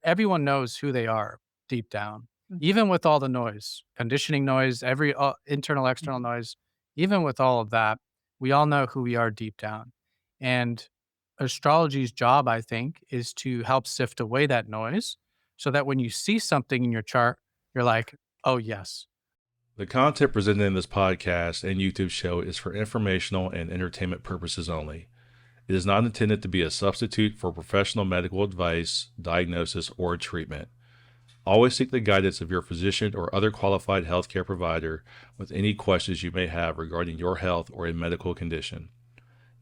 everyone knows who they are deep down, Mhm, even with all the noise, conditioning noise, every internal, external mhm. noise, even with all of that, we all know who we are deep down. And astrology's job, I think, is to help sift away that noise so that when you see something in your chart, you're like, oh, yes. The content presented in this podcast and YouTube show is for informational and entertainment purposes only. It is not intended to be a substitute for professional medical advice, diagnosis, or treatment. Always seek the guidance of your physician or other qualified healthcare provider with any questions you may have regarding your health or a medical condition.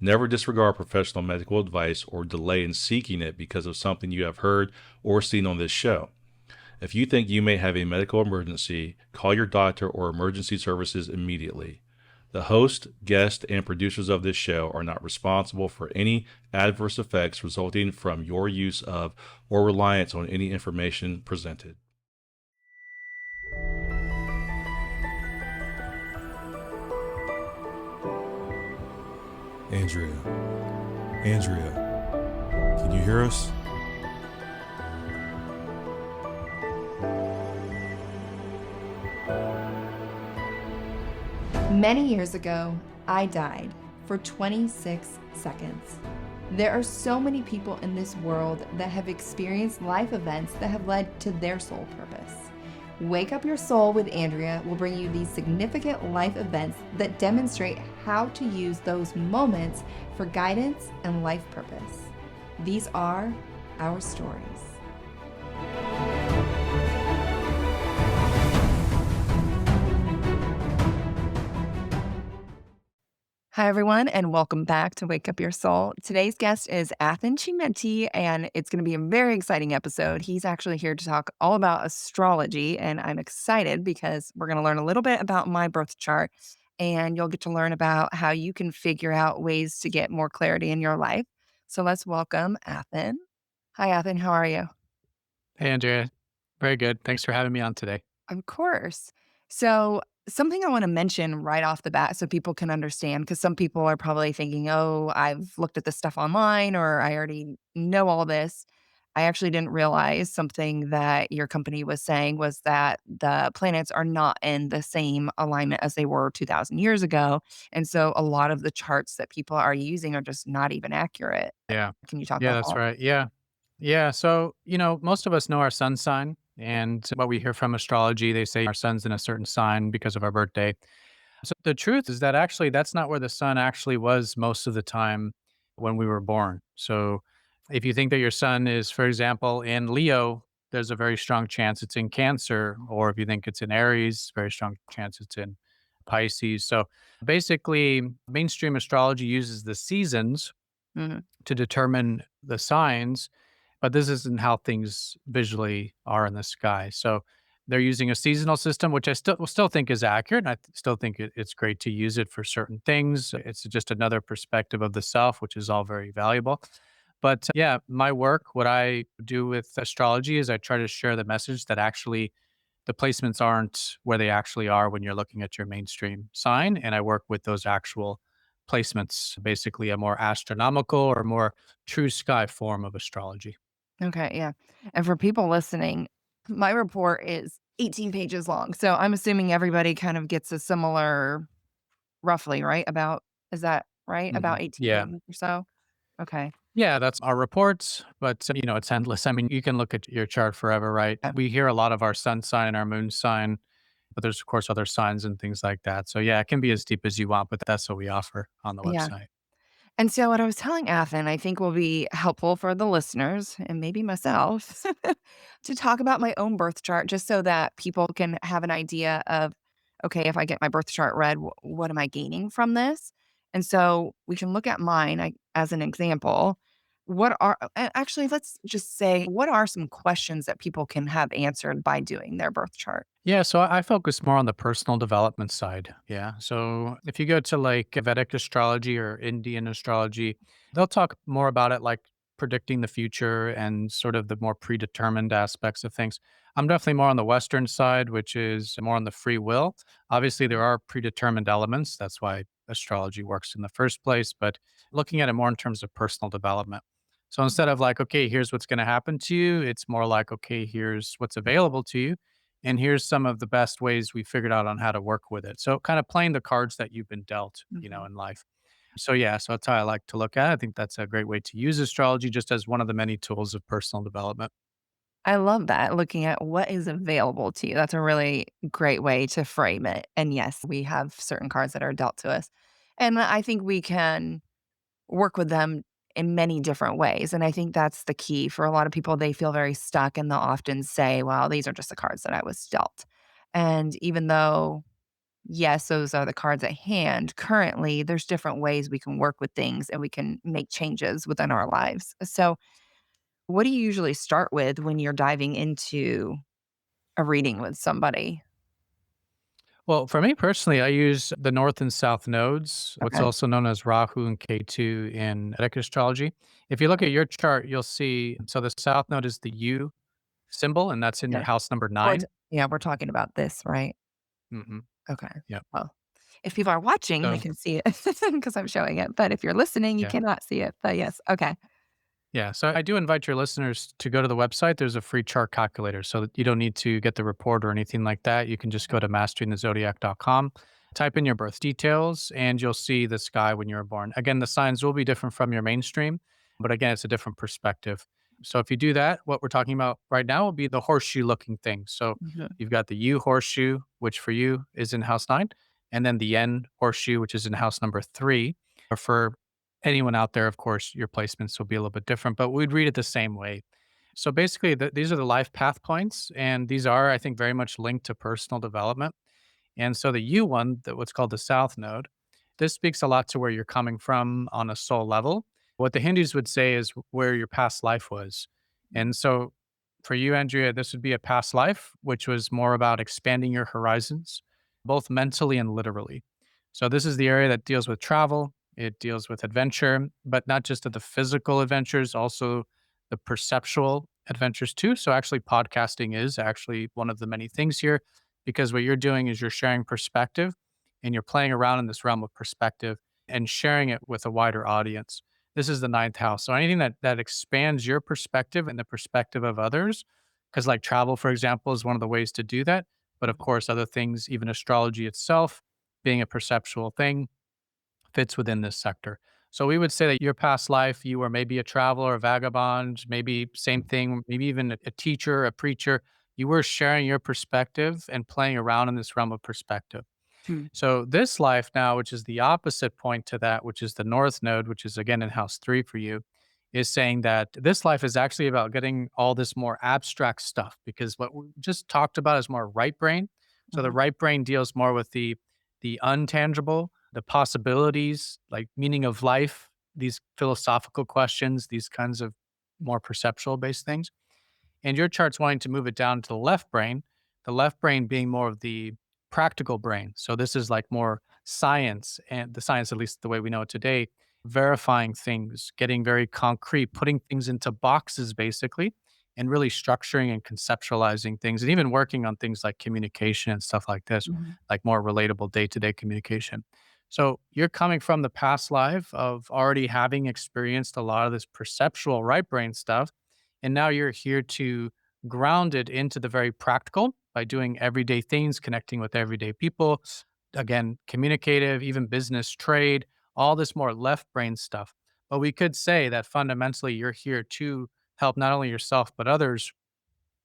Never disregard professional medical advice or delay in seeking it because of something you have heard or seen on this show. If you think you may have a medical emergency, call your doctor or emergency services immediately. The host, guest, and producers of this show are not responsible for any adverse effects resulting from your use of or reliance on any information presented. Andrea, Andrea, can you hear us? Many years ago, I died for 26 seconds. There are so many people in this world that have experienced life events that have led to their soul purpose. Wake Up Your Soul with Andrea will bring you these significant life events that demonstrate how to use those moments for guidance and life purpose. These are our stories. Hi, everyone, and welcome back to Wake Up Your Soul. Today's guest is Athen Chimenti, and it's going to be a very exciting episode. He's actually here to talk all about astrology, and I'm excited because we're going to learn a little bit about my birth chart, and you'll get to learn about how you can figure out ways to get more clarity in your life. So let's welcome Athen. Hi, Athen. How are you? Hey, Andrea. Very good. Thanks for having me on today. Of course. So, something I want to mention right off the bat so people can understand, because some people are probably thinking, oh, I've looked at this stuff online or I already know all this. I actually didn't realize something that your company was saying was that the planets are not in the same alignment as they were 2000 years ago. And so a lot of the charts that people are using are just not even accurate. Yeah. Can you talk Yeah, about that's that? right. Yeah. Yeah. So, most of us know our sun sign. And what we hear from astrology, they say our sun's in a certain sign because of our birthday. So the truth is that actually that's not where the sun actually was most of the time when we were born. So if you think that your sun is, for example, in Leo, there's a very strong chance it's in Cancer. Or if you think it's in Aries, very strong chance it's in Pisces. So basically, mainstream astrology uses the seasons Mhm. to determine the signs, but this isn't how things visually are in the sky. So they're using a seasonal system, which I still think is accurate. And still think it's great to use it for certain things. It's just another perspective of the self, which is all very valuable. But yeah, my work, what I do with astrology is I try to share the message that actually the placements aren't where they actually are when you're looking at your mainstream sign. And I work with those actual placements, basically a more astronomical or more true sky form of astrology. Okay, yeah. And for people listening, my report is 18 pages long. So I'm assuming everybody kind of gets a similar roughly, right? About is that right? About 18 Yeah. pages or so? Okay. Yeah, that's our reports, but it's endless. I mean, you can look at your chart forever, right? Yeah. We hear a lot of our sun sign, our moon sign, but there's of course other signs and things like that. So yeah, it can be as deep as you want, but that's what we offer on the Yeah. website. And so what I was telling Athen, I think will be helpful for the listeners and maybe myself to talk about my own birth chart just so that people can have an idea of, okay, if I get my birth chart read, what am I gaining from this? And so we can look at mine as an example. Actually, let's just say, what are some questions that people can have answered by doing their birth chart? Yeah, so I focus more on the personal development side. Yeah. So if you go to like Vedic astrology or Indian astrology, they'll talk more about it like predicting the future and sort of the more predetermined aspects of things. I'm definitely more on the Western side, which is more on the free will. Obviously, there are predetermined elements. That's why astrology works in the first place, but looking at it more in terms of personal development. So instead of like, okay, here's what's going to happen to you, it's more like, okay, here's what's available to you. And here's some of the best ways we figured out on how to work with it. So kind of playing the cards that you've been dealt, Mhm. in life. So yeah, so that's how I like to look at it. I think that's a great way to use astrology just as one of the many tools of personal development. I love that, looking at what is available to you. That's a really great way to frame it. And yes, we have certain cards that are dealt to us. And I think we can work with them in many different ways. And I think that's the key for a lot of people. They feel very stuck and they'll often say, well, these are just the cards that I was dealt. And even though, yes, those are the cards at hand, currently there's different ways we can work with things and we can make changes within our lives. So, what do you usually start with when you're diving into a reading with somebody? Well, for me personally, I use the North and South nodes, what's Okay. also known as Rahu and Ketu in Vedic astrology. If you look at your chart, you'll see so the South node is the U symbol, and that's in your Yes. house number We're 9. yeah, we're talking about this, right? Hmm. Okay. Yep. Well, if people are watching, they So, can see it because I'm showing it, but if you're listening, you yeah. cannot see it. But yes, okay. Yeah, so I do invite your listeners to go to the website. There's a free chart calculator so that you don't need to get the report or anything like that. You can just go to masteringthezodiac.com, type in your birth details, and you'll see the sky when you were born. Again, the signs will be different from your mainstream, but again, it's a different perspective. So if you do that, what we're talking about right now will be the horseshoe looking thing. So Mhm. you've got the U horseshoe, which for you is in house 9, and then the N horseshoe, which is in house number 3. Or for anyone out there, of course, your placements will be a little bit different, but we'd read it the same way. So basically, these are the life path points, and these are, I think, very much linked to personal development. And so the U one, that what's called the South Node, this speaks a lot to where you're coming from on a soul level. What the Hindus would say is where your past life was. And so for you, Andrea, this would be a past life, which was more about expanding your horizons, both mentally and literally. So this is the area that deals with travel, it deals with adventure, but not just of the physical adventures, also the perceptual adventures too. So actually podcasting is actually one of the many things here because what you're doing is you're sharing perspective and you're playing around in this realm of perspective and sharing it with a wider audience. This is the ninth house. So anything that expands your perspective and the perspective of others, because like travel, for example, is one of the ways to do that. But of course, other things, even astrology itself, being a perceptual thing, fits within this sector. So we would say that your past life, you were maybe a traveler, a vagabond, maybe same thing, maybe even a teacher, a preacher. You were sharing your perspective and playing around in this realm of perspective. Hmm. So this life now, which is the opposite point to that, which is the north node, which is again in house 3 for you, is saying that this life is actually about getting all this more abstract stuff because what we just talked about is more right brain. So the Mhm. right brain deals more with the untangible, the possibilities, like meaning of life, these philosophical questions, these kinds of more perceptual based things. And your chart's wanting to move it down to the left brain being more of the practical brain. So this is like more science, and the science, at least the way we know it today, verifying things, getting very concrete, putting things into boxes basically, and really structuring and conceptualizing things, and even working on things like communication and stuff like this, Mhm. like more relatable day to day communication. So you're coming from the past life of already having experienced a lot of this perceptual right brain stuff and now you're here to ground it into the very practical by doing everyday things, connecting with everyday people. Again, communicative, even business, trade, all this more left brain stuff. But we could say that fundamentally you're here to help not only yourself, but others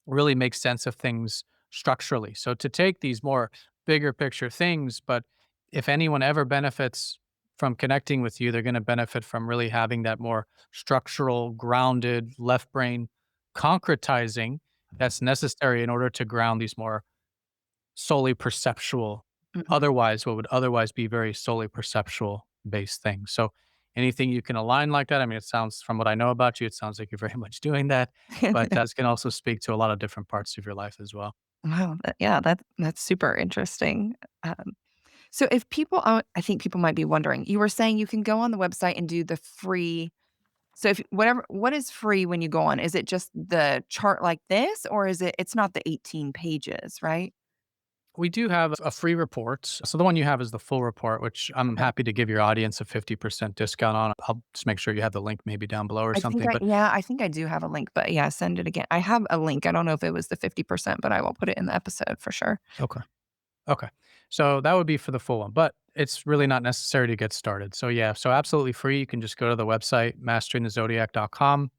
really make sense of things structurally. So to take these more bigger picture things, but if anyone ever benefits from connecting with you, they're going to benefit from really having that more structural, grounded left brain concretizing that's necessary in order to ground these more solely perceptual, Mhm. otherwise, what would otherwise be very solely perceptual based things. So anything you can align like that, I mean, it sounds from what I know about you, it sounds like you're very much doing that, but this can also speak to a lot of different parts of your life as well. Wow, yeah, that's super interesting. So if people I think people might be wondering, you were saying you can go on the website and do the free. So if whatever what is free when you go on? Is it just the chart like this or is it's not the 18 pages, right? We do have a free report. So the one you have is the full report, which I'm Okay. happy to give your audience a 50% discount on. I'll just make sure you have the link maybe down below or something. But I think I do have a link, but yeah, send it again. I have a link. I don't know if it was the 50%, but I will put it in the episode for sure. okay. Okay. So that would be for the full one, but it's really not necessary to get started. So yeah, so absolutely free. You can just go to the website, masteringthezodiac.com,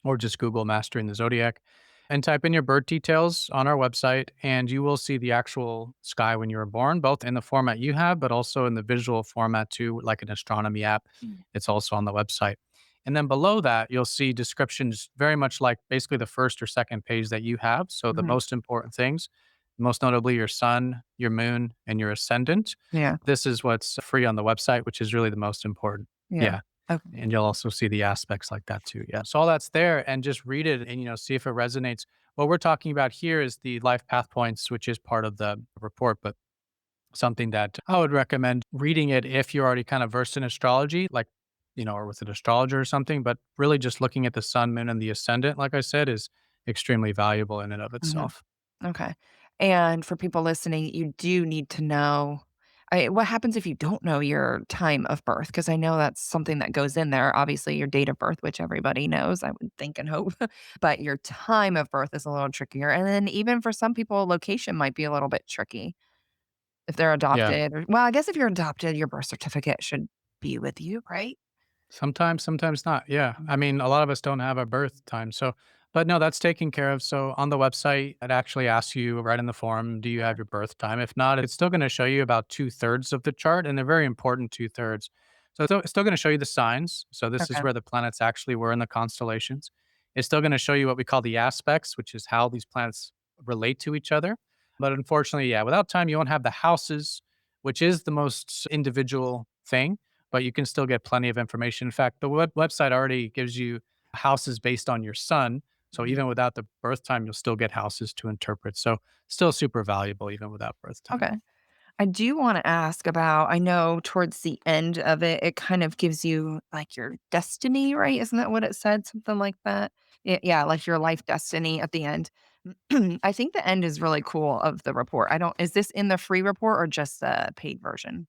or just Google Mastering the Zodiac and type in your birth details on our website, and you will see the actual sky when you were born, both in the format you have, but also in the visual format too, like an astronomy app. Mm. It's also on the website. And then below that, you'll see descriptions very much like basically the first or second page that you have. So the Mhm. most important things, most notably your sun, your moon, and your ascendant. Yeah. This is what's free on the website, which is really the most important. Yeah. Yeah. Okay. And you'll also see the aspects like that too. Yeah. So all that's there and just read it and see if it resonates. What we're talking about here is the life path points, which is part of the report, but something that I would recommend reading it if you're already kind of versed in astrology, like, or with an astrologer or something, but really just looking at the sun, moon, and the ascendant, like I said, is extremely valuable in and of Mhm. itself. Okay. And for people listening, you do need to know what happens if you don't know your time of birth? Because I know that's something that goes in there. Obviously, your date of birth, which everybody knows, I would think and hope, but your time of birth is a little trickier. And then even for some people, location might be a little bit tricky if they're Yeah. adopted. Well, I guess if you're adopted, your birth certificate should be with you, right? Sometimes, sometimes not. Yeah. I Mhm. mean, a lot of us don't have a birth time. So, but no, that's taken care of. So on the website, it actually asks you right in the form, do you have your birth time? If not, it's still going to show you about 2/3 of the chart, and they're very important 2/3. So it's still going to show you the signs. So this is Okay. where the planets actually were in the constellations. It's still going to show you what we call the aspects, which is how these planets relate to each other. But unfortunately, yeah, without time, you won't have the houses, which is the most individual thing, but you can still get plenty of information. In fact, the website already gives you houses based on your sun. So Mhm. even without the birth time, you'll still get houses to interpret. So still super valuable even without birth time. Okay. I do wanna ask about I know towards the end of it, it kind of gives you, like, your destiny, right? Isn't that what it said? Something like that? Yeah, like your life destiny at the end. I think the end is really cool of the report. I don't is this in the free report or just the paid version?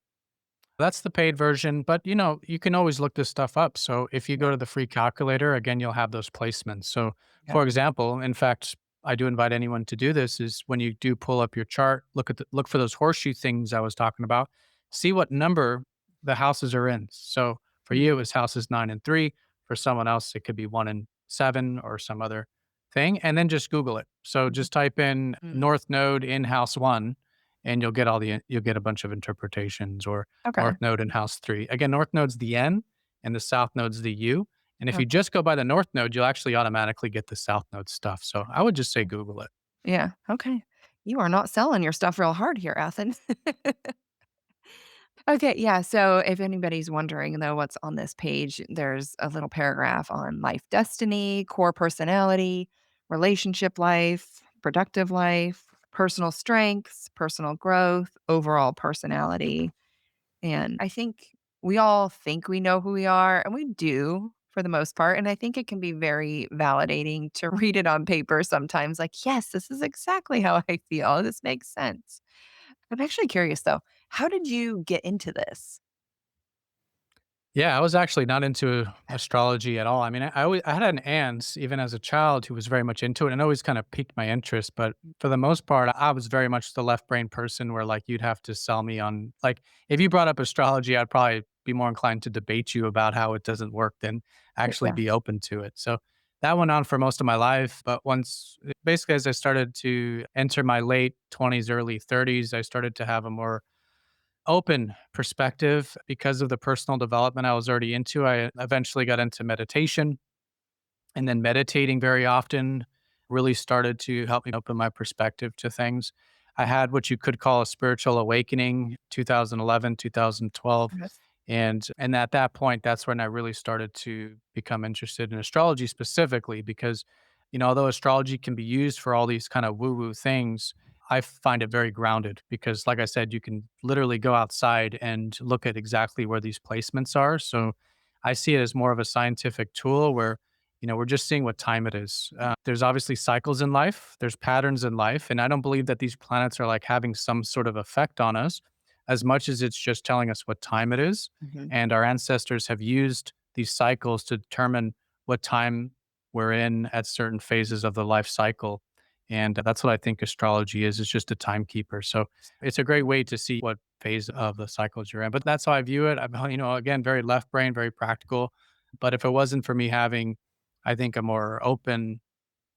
That's the paid version, but you can always look this stuff up. So if you Yeah, go to the free calculator, again, you'll have those placements. So okay. for example, in fact, I do invite anyone to do this is when you do pull up your chart, look for those horseshoe things I was talking about, see what number the houses are in. So for Mhm. you, it was houses 9 and 3. For someone else, it could be 1 and 7 or some other thing. And then just Google it. So Mhm. just type in Mm. North Node in house one and you'll get a bunch of interpretations or Okay. North Node in house 3. Again, North Node's the N and the South Node's the U. And if you Okay. just go by the North Node, you'll actually automatically get the South Node stuff. So I would just say Google it. Yeah, okay. You are not selling your stuff real hard here, Athens. Okay, yeah. So if anybody's wondering though what's on this page, there's a little paragraph on life destiny, core personality, relationship life, productive life, personal strengths, personal growth, overall personality. And I think we all think we know who we are, and we do for the most part. And I think it can be very validating to read it on paper sometimes, like, yes, this is exactly how I feel. This makes sense. I'm actually curious though, how did you get into this? Yeah, I was actually not into astrology at all. I mean, I had an aunt even as a child who was very much into it and always kind of piqued my interest. But for the most part, I was very much the left brain person where like you'd have to sell me on like if you brought up astrology, I'd probably be more inclined to debate you about how it doesn't work than actually Yeah. be open to it. So that went on for most of my life. But basically, as I started to enter my late 20s, early 30s, I started to have a more open perspective because of the personal development I was already into. I eventually got into meditation, and then meditating very often really started to help me open my perspective to things. I had what you could call a spiritual awakening 2011, 2012. Okay. And at that point, that's when I really started to become interested in astrology specifically because, although astrology can be used for all these kind of woo-woo things, I find it very grounded because, like I said, you can literally go outside and look at exactly where these placements are. So I see it as more of a scientific tool where We're just seeing what time it is. There's obviously cycles in life, there's patterns in life. And I don't believe that these planets are like having some sort of effect on us as much as it's just telling us what time it is. Mhm. And our ancestors have used these cycles to determine what time we're in at certain phases of the life cycle. And that's what I think astrology is. It's just a timekeeper. So it's a great way to see what phase of the cycles you're in. But that's how I view it. I'm, again, very left brain, very practical. But if it wasn't for me having, I think, a more open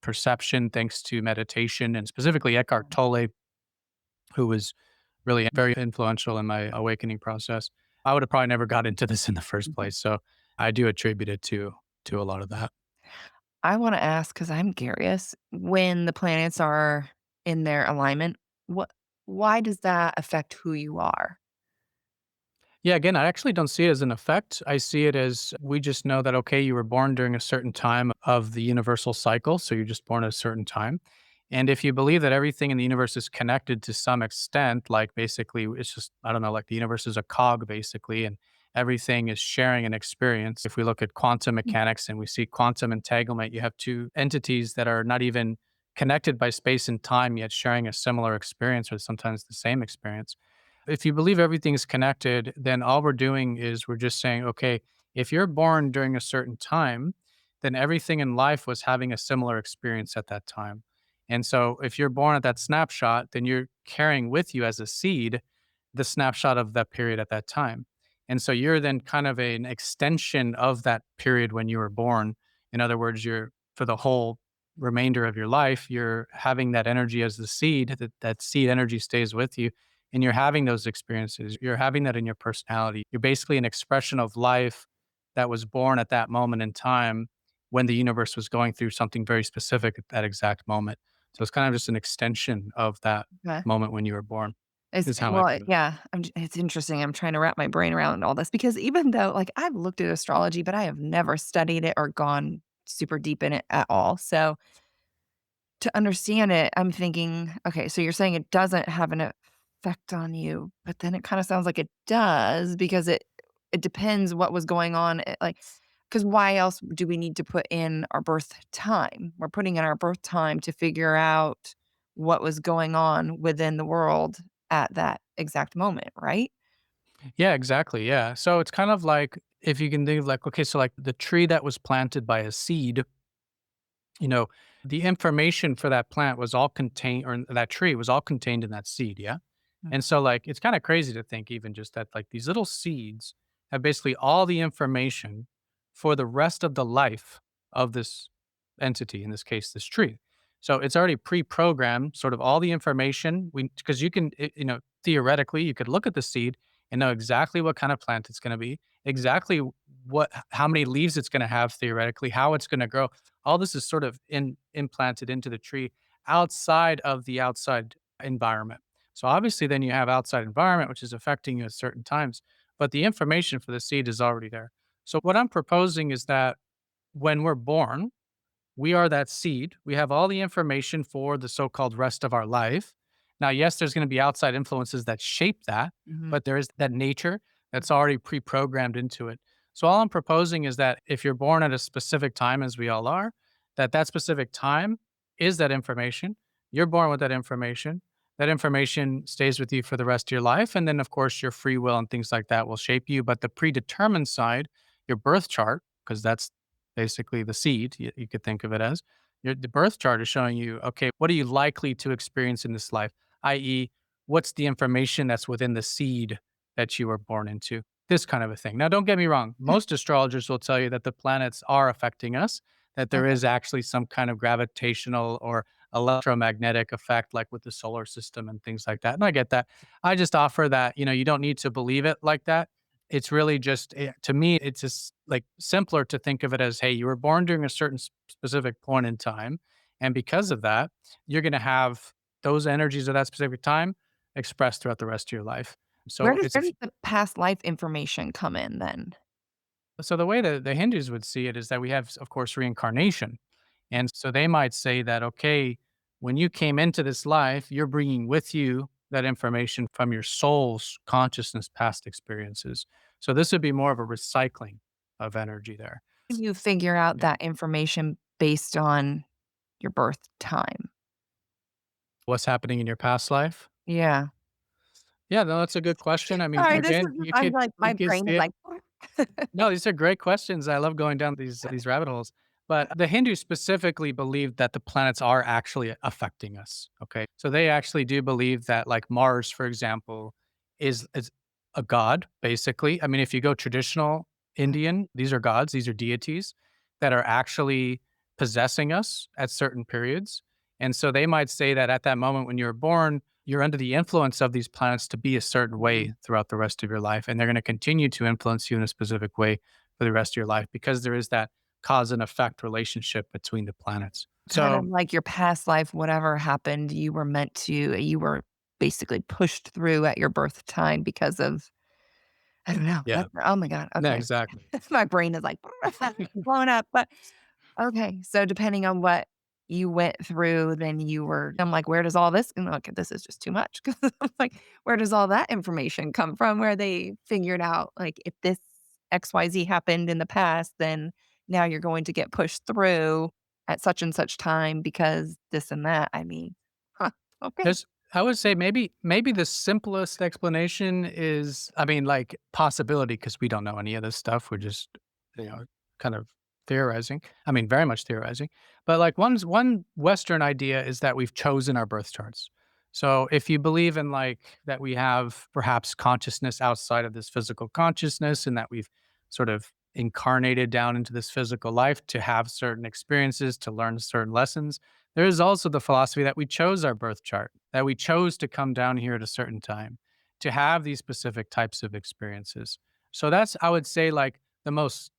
perception thanks to meditation and specifically Eckhart Tolle, who was really very influential in my awakening process, I would have probably never got into this in the first Mhm. place. So I do attribute it to a lot of that. I wanna ask because 'cause I'm curious, when the planets are in their alignment, what why does that affect who you are? Yeah, again, I actually don't see it as an effect. I see it as we just know that, okay, you were born during a certain time of the universal cycle. So you're just born at a certain time. And if you believe that everything in the universe is connected to some extent, like basically it's just, I don't know, like the universe is a cog basically, and everything is sharing an experience. If we look at quantum Mm. mechanics and we see quantum entanglement, you have two entities that are not even connected by space and time, yet sharing a similar experience or sometimes the same experience. If you believe everything's connected, then all we're doing is we're just saying, okay, if you're born during a certain time, then everything in life was having a similar experience at that time. And so if you're born at that snapshot, then you're carrying with you as a seed the snapshot of that period at that time. And so you're then kind of an extension of that period when you were born. In other words, you're for the whole remainder of your life, you're having that energy as the seed, that seed energy stays with you and you're having those experiences. You're having that in your personality. You're basically an expression of life that was born at that moment in time when the universe was going through something very specific at that exact moment. So it's kind of just an extension of that Okay. moment when you were born, is how I view it. Yeah, it's interesting. I'm trying to wrap my brain around all this because even though, like, I've looked at astrology, but I have never studied it or gone super deep in it at all. So to understand it, I'm thinking, okay, so you're saying it doesn't have an effect on you, but then it kinda sounds like it does because it depends what was going on, like, because why else do we need to put in our birth time? We're putting in our birth time to figure out what was going on within the world at that exact moment, right? Yeah, exactly. Yeah. So it's kind of like if you can think of like, okay, so like the tree that was planted by a seed, you know, the information for that plant was all contained, or that tree was all contained in that seed. Yeah. Mm. And so, like, it's kind of crazy to think, even just that, like, these little seeds have basically all the information for the rest of the life of this entity, in this case, this tree. So it's already pre programmed, sort of all the information. Because you can, theoretically, you could look at the seed and know exactly what kind of plant it's going to be, exactly how many leaves it's going to have, theoretically, how it's going to grow. All this is sort of implanted into the tree outside of the outside environment. So obviously, then you have outside environment, which is affecting you at certain times, but the information for the seed is already there. So what I'm proposing is that when we're born, we are that seed. We have all the information for the so-called rest of our life. Now, yes, there's going to be outside influences that shape that, Mhm. but there is that nature that's already pre-programmed into it. So all I'm proposing is that if you're born at a specific time, as we all are, that specific time is that information. You're born with that information. That information stays with you for the rest of your life. And then, of course, your free will and things like that will shape you. But the predetermined side, your birth chart, because that's basically the seed, you could think of it as. The birth chart is showing you, okay, what are you likely to experience in this life? I.e., what's the information that's within the seed that you were born into? This kind of a thing. Now, don't get me wrong. Most astrologers will tell you that the planets are affecting us, that there Okay. is actually some kind of gravitational or electromagnetic effect, like with the solar system and things like that. And I get that. I just offer that, you don't need to believe it like that. It's really just to me, it's just like simpler to think of it as, hey, you were born during a certain specific point in time, and because of that, you're going to have those energies of that specific time expressed throughout the rest of your life. Where So does it's a where does the past life information come in then? so the way that the Hindus would see it is that we have, of course, reincarnation. And so they might say that, okay, when you came into this life, you're bringing with you that information from your soul's consciousness, past experiences. So this would be more of a recycling of energy there. You figure out Yeah. that information based on your birth time. What's happening in your past life? Yeah. Yeah, no, that's a good question. I mean, Sorry, this is again, you I'm could like, you my could brain see is it. like, No, these are great questions. I love going down these rabbit holes. But the Hindus specifically believe that the planets are actually affecting us. Okay. So they actually do believe that like Mars, for example, is a god, basically. I mean, if you go traditional Indian, these are gods, these are deities that are actually possessing us at certain periods. And so they might say that at that moment when you were born, you're under the influence of these planets to be a certain way throughout the rest of your life. And they're going to continue to influence you in a specific way for the rest of your life because there is that cause and effect relationship between the planets. kind of So, like your past life, whatever happened, you were basically pushed through at your birth time because of I don't know. yeah, That oh my god, no, okay. exactly. My brain is like blowing up, but okay, so depending on what you went through, then I'm like, "Where does all this" and okay, this is just too much 'cause I'm like, "Where does all that information come from?" Where they figured out, like, if this XYZ happened in the past, then now you're going to get pushed through at such and such time because this and that. I mean, huh, okay. There's I would say maybe the simplest explanation is, I mean, like, possibility because we don't know any of this stuff. We're just, you know, kind of theorizing. I mean, very much theorizing. But, like, one Western idea is that we've chosen our birth charts. So, if you believe in, like, that we have perhaps consciousness outside of this physical consciousness and that we've sort of incarnated down into this physical life to have certain experiences, to learn certain lessons, there is also the philosophy that we chose our birth chart, that we chose to come down here at a certain time to have these specific types of experiences. So that's, I would say, like the most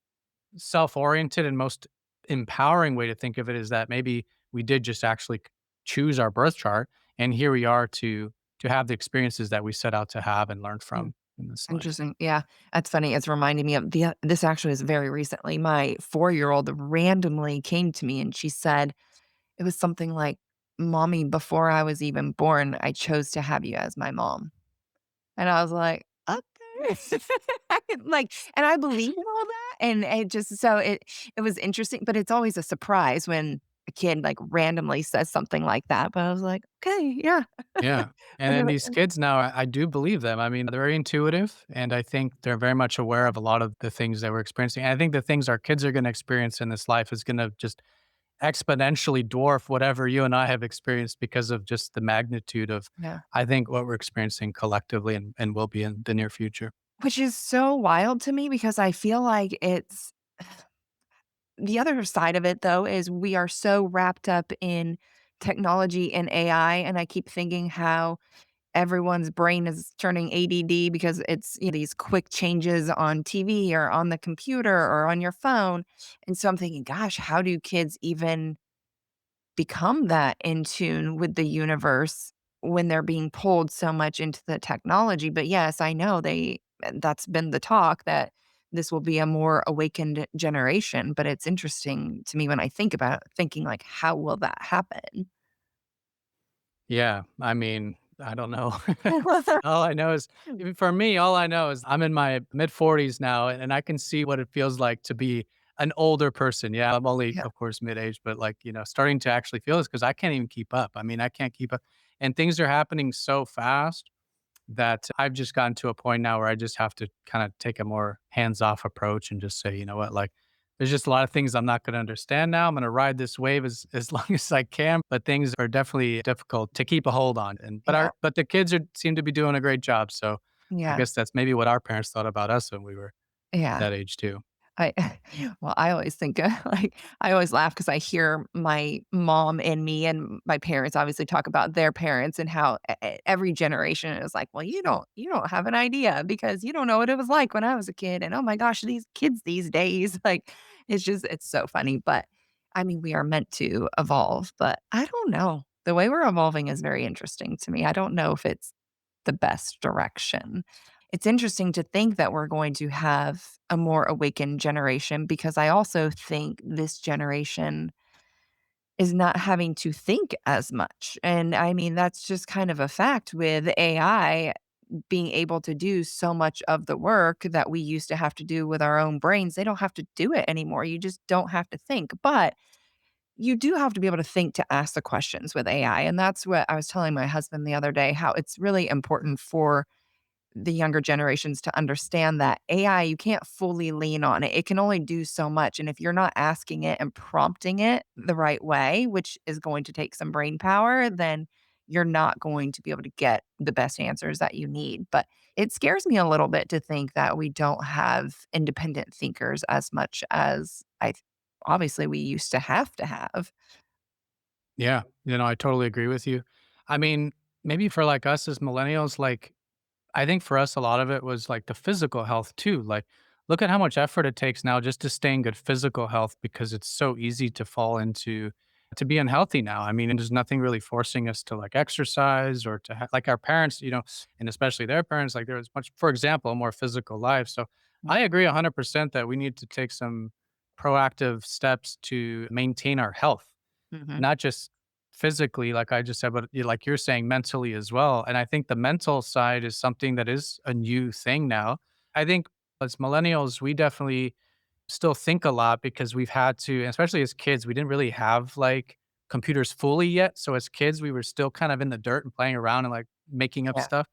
self oriented and most empowering way to think of it is that maybe we did just actually choose our birth chart. And here we are to have the experiences that we set out to have and learn from in this life. Interesting. Yeah, that's funny. It's reminding me of this actually is very recently. My 4-year-old randomly came to me and she said it was something like, "Mommy, before I was even born, I chose to have you as my mom." And I was like, "Okay." Like, and I believe in all that, and it just so it was interesting, but it's always a surprise when a kid, like, randomly says something like that, but I was like, "Okay, yeah." Yeah. And And they're then like, these kids now, I do believe them. I mean, they're very intuitive, and I think they're very much aware of a lot of the things that we're experiencing. And I think the things our kids are going to experience in this life is going to just exponentially dwarf whatever you and I have experienced because of just the magnitude of, yeah. I think, what we're experiencing collectively and will be in the near future. Which is so wild to me because I feel like it's the other side of it, though, is we are so wrapped up in technology and AI, and I keep thinking how everyone's brain is turning ADD because it's, these quick changes on TV or on the computer or on your phone, and so I'm thinking, gosh, how do kids even become that in tune with the universe when they're being pulled so much into the technology? But yes, I know that's been the talk that this will be a more awakened generation, but it's interesting to me when I think about it, thinking like, how will that happen? Yeah. I mean, I don't know. All I know is, even for me, all I know is I'm in my mid 40s now and I can see what it feels like to be an older person. Yeah. I'm only, Yeah, of course, mid age, but like, starting to actually feel this because I can't even keep up. I mean, I can't keep up. And things are happening so fast that I've just gotten to a point now where I just have to kind of take a more hands-off approach and just say, you know what, like there's just a lot of things I'm not going to understand now. I'm going to ride this wave as long as I can, but things are definitely difficult to keep a hold on. And yeah, but the kids are seem to be doing a great job. So I yeah, guess that's maybe what our parents thought about us when we were yeah. that age too. I well, I always think, like I always laugh because I hear my mom and me and my parents obviously talk about their parents and how every generation is like, "Well, you don't have an idea because you don't know what it was like when I was a kid." And, "Oh my gosh, these kids these days," like, it's so funny, but, I mean, we are meant to evolve, but I don't know. The way we're evolving is very interesting to me. I don't know if it's the best direction. It's interesting to think that we're going to have a more awakened generation because I also think this generation is not having to think as much. And I mean, that's just kind of a fact with AI. being able to do so much of the work that we used to have to do with our own brains. They don't have to do it anymore. You just don't have to think. But you do have to be able to think to ask the questions with AI. And that's what I was telling my husband the other day, how it's really important for the younger generations to understand that AI, you can't fully lean on it. It can only do so much. And if you're not asking it and prompting it the right way, which is going to take some brain power, then you're not going to be able to get the best answers that you need. But it scares me a little bit to think that we don't have independent thinkers as much as obviously we used to have to have. Yeah, I totally agree with you. I mean, maybe for like us as millennials, like I think for us, a lot of it was like the physical health too. Like, look at how much effort it takes now just to stay in good physical health because it's so easy to fall into to be unhealthy now. I mean, and there's nothing really forcing us to like exercise or to like our parents, and especially their parents, like there was much, for example, a more physical life. So I agree 100% that we need to take some proactive steps to maintain our health, Mhm. not just physically, like I just said, but like you're saying, mentally as well. And I think the mental side is something that is a new thing now. I think as millennials, we definitely still think a lot because we've had to, especially as kids, we didn't really have like computers fully yet. So as kids, we were still kind of in the dirt and playing around and like making up Yeah. stuff.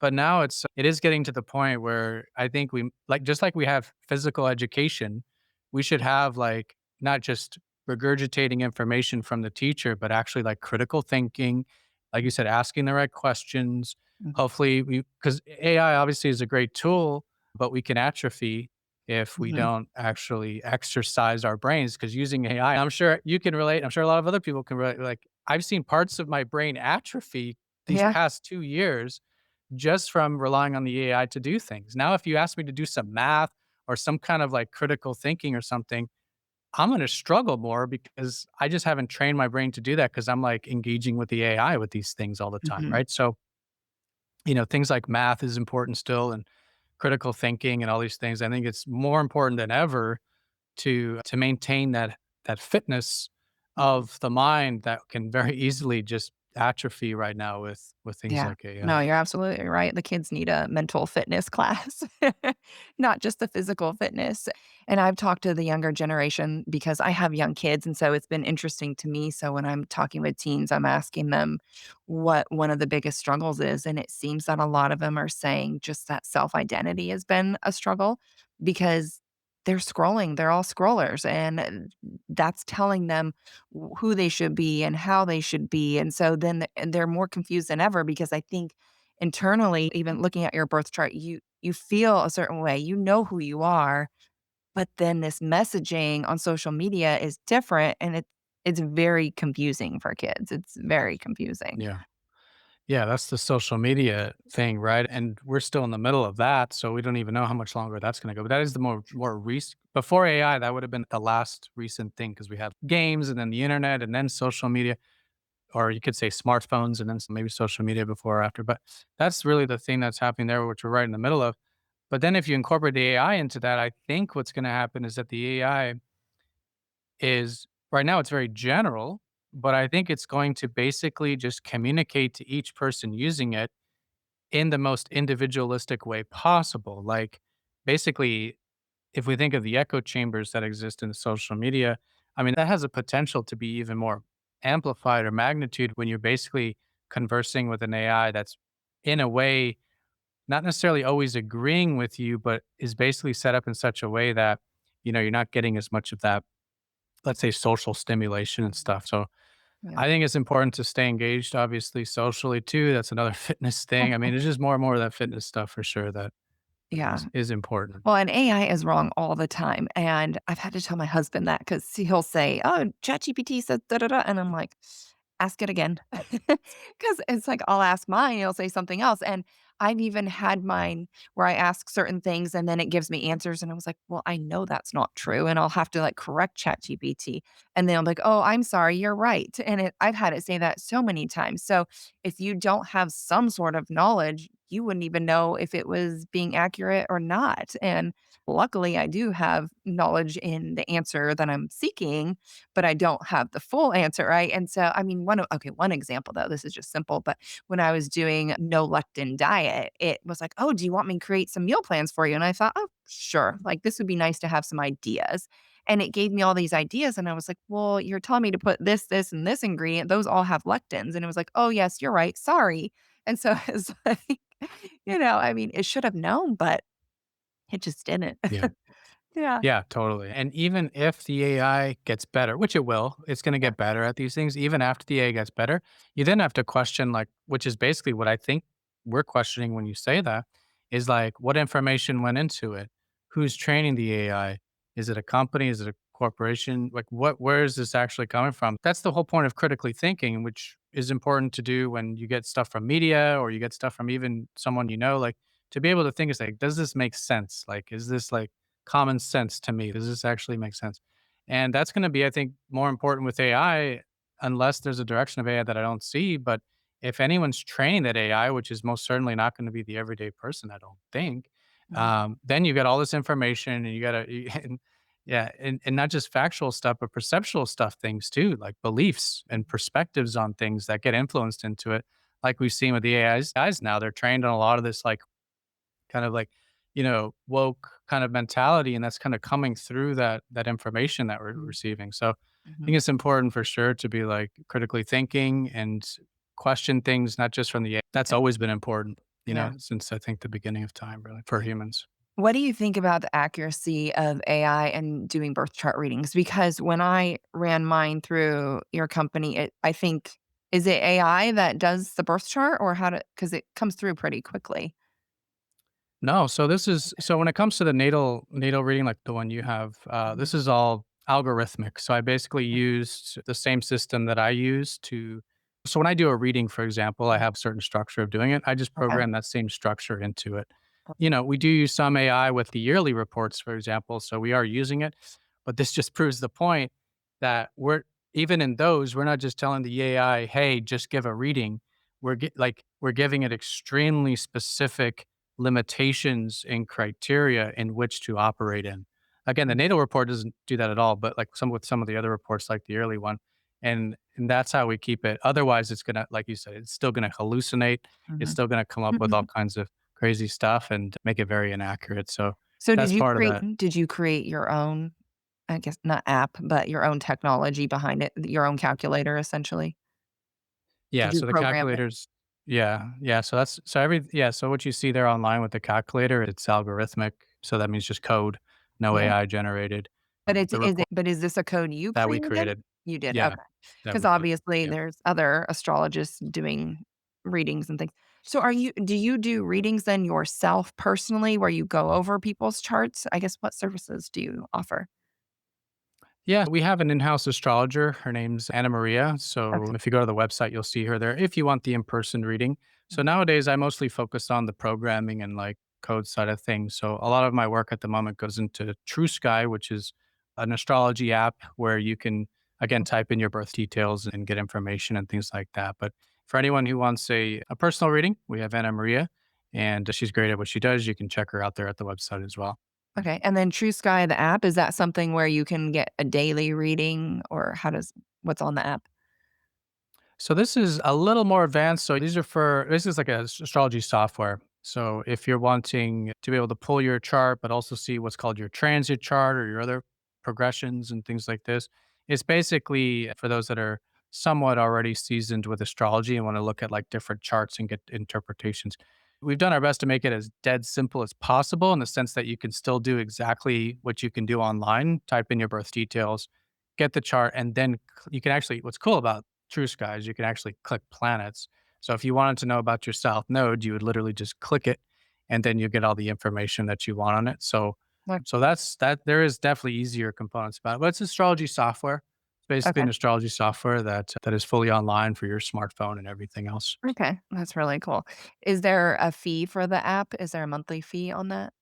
But now it is getting to the point where I think we like just like we have physical education, we should have like not just regurgitating information from the teacher, but actually like critical thinking, like you said, asking the right questions. Mhm. Hopefully, because AI obviously is a great tool, but we can atrophy if we Mhm. don't actually exercise our brains. Because using AI, I'm sure you can relate. I'm sure a lot of other people can relate. Like I've seen parts of my brain atrophy these Yeah. past 2 years just from relying on the AI to do things. Now, if you ask me to do some math or some kind of like critical thinking or something, I'm gonna struggle more because I just haven't trained my brain to do that because I'm, like, engaging with the AI with these things all the time, Mhm. right? So, things like math is important still and critical thinking and all these things. I think it's more important than ever to maintain that fitness Mhm. of the mind that can very easily just atrophy right now with things Yeah. like AI. No, you're absolutely right. The kids need a mental fitness class, not just the physical fitness. And I've talked to the younger generation because I have young kids. And so it's been interesting to me. So when I'm talking with teens, I'm asking them what one of the biggest struggles is. And it seems that a lot of them are saying just that self identity has been a struggle because they're scrolling. They're all scrollers. And that's telling them who they should be and how they should be. And so then and they're more confused than ever because I think internally, even looking at your birth chart, you feel a certain way. You know who you are, but then this messaging on social media is different and it's very confusing for kids. It's very confusing. Yeah. Yeah, that's the social media thing, right? And we're still in the middle of that, so we don't even know how much longer that's gonna go. But that is the more recent before AI, that would have been the last recent thing because we had games and then the internet and then social media, or you could say smartphones and then maybe social media before or after. But that's really the thing that's happening there, which we're right in the middle of. But then if you incorporate the AI into that, I think what's gonna happen is that the AI is right now it's very general, but I think it's going to basically just communicate to each person using it in the most individualistic way possible. Like, basically, if we think of the echo chambers that exist in social media, I mean, that has a potential to be even more amplified or magnitude when you're basically conversing with an AI that's in a way not necessarily always agreeing with you, but is basically set up in such a way that, you're not getting as much of that, let's say, social stimulation and stuff. So Yeah. I think it's important to stay engaged, obviously, socially too. That's another fitness thing. I mean, it's just more and more of that fitness stuff for sure that Yeah. is important. Well, and AI is wrong all the time, and I've had to tell my husband that because he'll say, "Oh, ChatGPT says da da da," and I'm like, "Ask it again," because it's like I'll ask mine, it'll say something else, and I've even had mine where I ask certain things and then it gives me answers, and I was like, "Well, I know that's not true," and I'll have to like correct ChatGPT, and then I'm like, "Oh, I'm sorry, you're right," and I've had it say that so many times. So if you don't have some sort of knowledge, you wouldn't even know if it was being accurate or not. And luckily, I do have knowledge in the answer that I'm seeking, but I don't have the full answer, right? And so, I mean, one example though, this is just simple, but when I was doing no lectin diet, it was like, oh, do you want me to create some meal plans for you? And I thought, oh, sure. Like this would be nice to have some ideas. And it gave me all these ideas. And I was like, well, you're telling me to put this, this, and this ingredient. Those all have lectins. And it was like, oh, yes, you're right. Sorry. And so it's like, I mean, it should have known, but it just didn't. Yeah. Yeah. Yeah, totally. And even if the AI gets better, which it will, it's going to Yeah. get better at these things. Even after the AI gets better, you then have to question, like, which is basically what I think we're questioning when you say that, is like, what information went into it? Who's training the AI? Is it a company? Is it a corporation? Like, where is this actually coming from? That's the whole point of critically thinking, which is important to do when you get stuff from media or you get stuff from even someone like to be able to think is like, does this make sense? Like, is this like, common sense to me? Does this actually make sense? And that's going to be, I think, more important with AI, unless there's a direction of AI that I don't see. But if anyone's training that AI, which is most certainly not going to be the everyday person, I don't think, Mhm. then you got all this information and you got to, and, yeah, and not just factual stuff, but perceptual stuff, things too, like beliefs and perspectives on things that get influenced into it. Like we've seen with the AIs now, they're trained on a lot of this, like kind of like, woke kind of mentality, and that's kind of coming through that information that we're Mhm. receiving. So I Mhm. think it's important for sure to be like critically thinking and question things, not just from the that's Okay. always been important, Yeah. since I think the beginning of time, really, for humans. What do you think about the accuracy of AI and doing birth chart readings? Because when I ran mine through your company, I think, is it AI that does the birth chart or because it comes through pretty quickly? No, so this is Okay. so when it comes to the natal reading, like the one you have, Mhm. this is all algorithmic. So I basically used the same system that I use to. So when I do a reading, for example, I Mhm. have a certain structure of doing it. I just Okay. program that same structure into it. Okay. We do use some AI with the yearly reports, for example. So we are using it, but this just proves the point that we're even in those, we're not just telling the AI, "Hey, just give a reading." We're giving it extremely specific limitations and criteria in which to operate in. Again, the Mhm. natal report doesn't do that at all, but like some of the other reports, like the early one, and that's how we keep it. Otherwise, it's gonna, like you said, it's still gonna hallucinate. It's Mhm. still gonna come up with all kinds of crazy stuff and make it very inaccurate. So So that's part of that. did you create your own, I guess not app, but your own technology behind it, your own calculator essentially? Yeah, Did you so the program it? calculators. So what you see there online with the calculator, it's algorithmic. So that means just code, no Yeah. AI generated. But The report is this a code you that we created? created. You did, Yeah, okay. that Because we created. obviously Yeah. there's other astrologists doing readings and things. So do you do readings then yourself personally where you go over people's charts? I guess what services do you offer? Yeah, we have an in-house astrologer. Her name's Anna Maria. So Okay. if you go to the website, you'll see her there if you want the in-person reading. So Mhm. nowadays I mostly focus on the programming and like code side of things. So a lot of my work at the moment goes into True Sky, which is an astrology app where you can again type in your birth details and get information and things like that. But for anyone who wants a personal reading, we have Anna Maria and she's great at what she does. You can check her out there at the website as well. Okay, and then True Sky, the app, is that something where you can get a daily reading or what's on the app? So this is a little more advanced. So this is like a astrology software. So if you're wanting to be able to pull your chart, but also see what's called your transit chart or your other progressions and things like this, it's basically for those that are somewhat already seasoned with astrology and want to look at like different charts and get interpretations. We've done our best to make it as dead simple as possible in the sense that you can still do exactly what you can do online, type in your birth details, get the chart, and then you can actually, what's cool about True Skies, you can actually click planets. So if you wanted to know about your south node, you would literally just click it and then you get all the information that you want on it. So that's that there is definitely easier components about it. But it's astrology software. It's basically Okay. an astrology software that is fully online for your smartphone and everything else. Okay, that's really cool. Is there a fee for the app? Is there a monthly fee on that?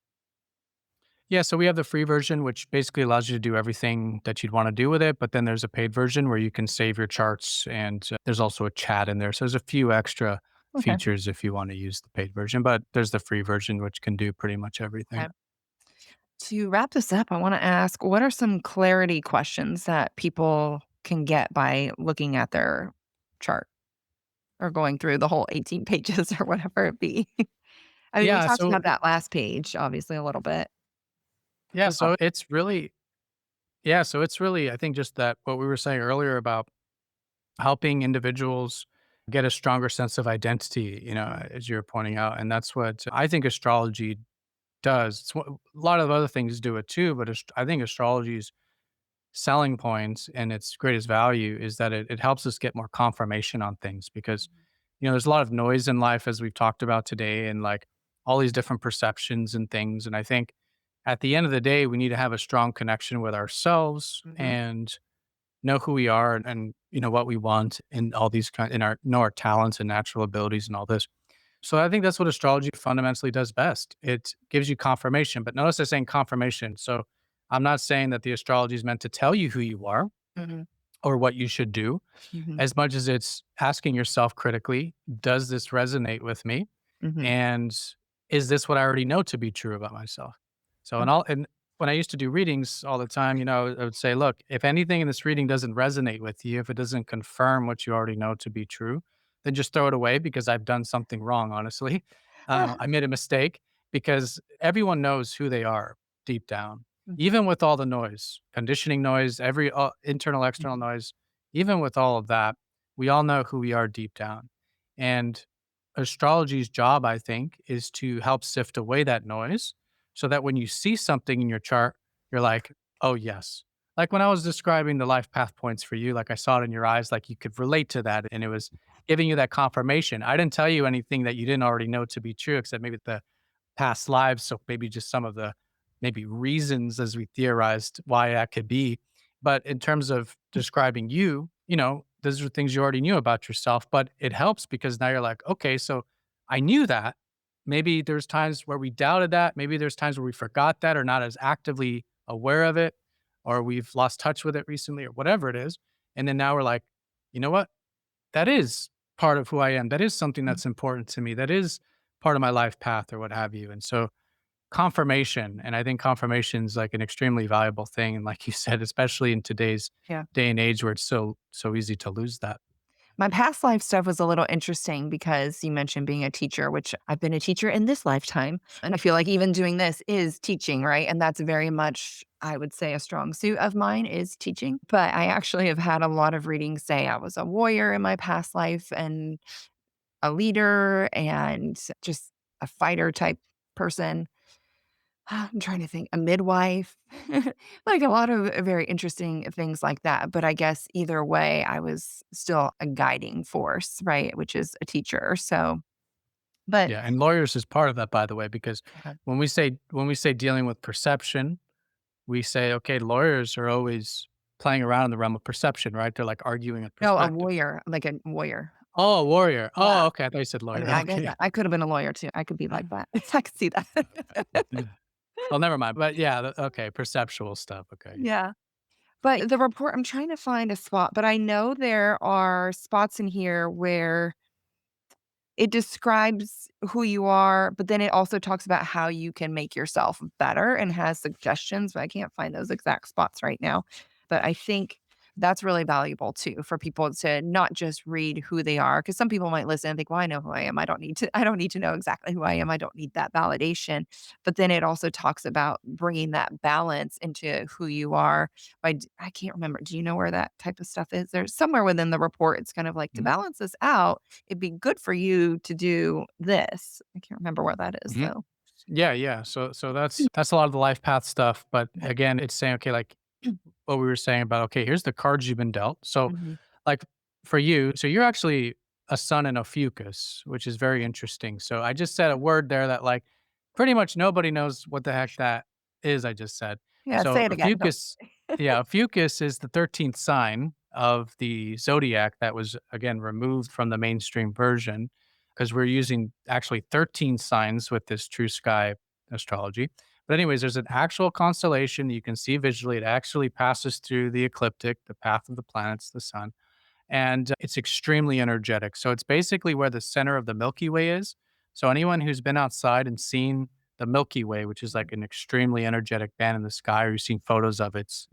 Yeah, so we have the free version, which basically allows you to do everything that you'd want to do with it. But then there's a paid version where you can save your charts, and there's also a chat in there. So there's a few extra Okay. features if you want to use the paid version, but there's the free version, which can do pretty much everything. Okay. To wrap this up, I want to ask what are some clarity questions that people can get by looking at their chart or going through the whole 18 pages or whatever it be? I mean, we Yeah. talked So, about that last page, obviously, a little bit. yeah. Was all. So it's really, I think, just that what we were saying earlier about helping individuals get a stronger sense of identity, Mhm, as you're pointing out. And that's what I think astrology does. A lot of other things do it too, but I think astrology's selling points and its greatest value is that it helps us get more confirmation on things because, there's a lot of noise in life as we've talked about today and like all these different perceptions and things. And I think at the end of the day, we need to have a strong connection with ourselves mhm, and know who we are and what we want and all these kind and our know our talents and natural abilities and all this. So I think that's what astrology fundamentally does best. It gives you confirmation, but notice I'm saying confirmation. So I'm not saying that the astrology is meant to tell you who you are mhm, or what you should do, mhm, as much as it's asking yourself critically, does this resonate with me? mhm. And is this what I already know to be true about myself? So, and when I used to do readings all the time, I would say, look, if anything in this reading doesn't resonate with you, if it doesn't confirm what you already know to be true, then just throw it away because I've done something wrong, honestly. I made a mistake because everyone knows who they are deep down, Mhm, even with all the noise, conditioning noise, every internal, external mhm, noise, even with all of that, we all know who we are deep down. And astrology's job, I think, is to help sift away that noise so that when you see something in your chart, you're like, oh, yes. Like when I was describing the life path points for you, like I saw it in your eyes, like you could relate to that. And it was giving you that confirmation. I didn't tell you anything that you didn't already know to be true, except maybe the past lives. So maybe just some of the maybe reasons as we theorized why that could be. But in terms of describing you, those are things you already knew about yourself, but it helps because now you're like, okay, so I knew that. Maybe there's times where we doubted that. Maybe there's times where we forgot that or not as actively aware of it, or we've lost touch with it recently or whatever it is. And then now we're like, you know what? That is part of who I am. That is something mhm. that's important to me. That is part of my life path or what have you. And so confirmation, and I think confirmation is like an extremely valuable thing. And like you said, especially in today's Yeah. day and age where it's so easy to lose that. My past life stuff was a little interesting because you mentioned being a teacher, which I've been a teacher in this lifetime. And I feel like even doing this is teaching, right? And that's very much, I would say, a strong suit of mine is teaching. But I actually have had a lot of readings say I was a warrior in my past life and a leader and just a fighter type person. I'm trying to think, a midwife, like a lot of very interesting things like that. But I guess either way, I was still a guiding force, right? Which is a teacher. So, but Yeah, and lawyers is part of that, by the way, because okay. when we say dealing with perception, we say, okay, lawyers are always playing around in the realm of perception, right? They're like arguing a No, a perspective. warrior, like a warrior. Oh, a warrior. Yeah. Oh, okay. I thought you said I lawyer. mean, I guess Okay. I could have been a lawyer too. I could be like that. I could see that. Yeah. Oh, never mind. But yeah, okay, perceptual stuff. Okay. Yeah. But the report, I'm trying to find a spot, but I know there are spots in here where it describes who you are, but then it also talks about how you can make yourself better and has suggestions, but I can't find those exact spots right now. But I think that's really valuable too for people to not just read who they are because some people might listen and think, "Well, I know who I am. I don't need to know exactly who I am. I don't need that validation." But then it also talks about bringing that balance into who you are I can't remember. Do you know where that type of stuff is? There's somewhere within the report it's kind of like to Mhm, balance this out it'd be good for you to do this. I can't remember where that is mhm. though. Yeah, yeah. So that's a lot of the life path stuff. But Okay. again, it's saying, okay, like what we were saying about, okay, here's the cards you've been dealt. So, Mhm. like for you, so you're actually a son in Ophiuchus, which is very interesting. So I just said a word there that like pretty much nobody knows what the heck that is. I just said. Yeah, So say it again. Don't Ophiuchus, yeah, Ophiuchus is the 13th sign of the zodiac that was again removed from the mainstream version because we're using actually 13 signs with this true sky astrology. But anyways, there's an actual constellation you can see visually. It actually passes through the ecliptic, the path of the planets, the sun. and it's extremely energetic. So it's basically where the center of the Milky Way is. So anyone who's been outside and seen the Milky Way, which is like an extremely energetic band in the sky, or you've seen photos of it, it's,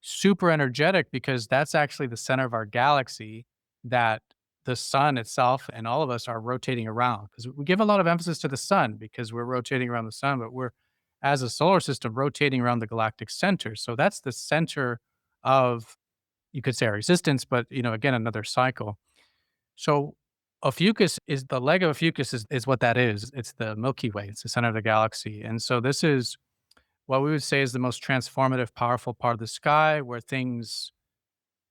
super energetic because that's actually the center of our galaxy that the sun itself and all of us are rotating around. Because we give a lot of emphasis to the sun because we're rotating around the sun, but we're, as a solar system, rotating around the galactic center. So that's the center of, you could say, our existence, but again, another cycle. So Ophiuchus is the leg of Ophiuchus is what that is. It's the Milky Way. It's the center of the galaxy. And so this is what we would say is the most transformative, powerful part of the sky where things,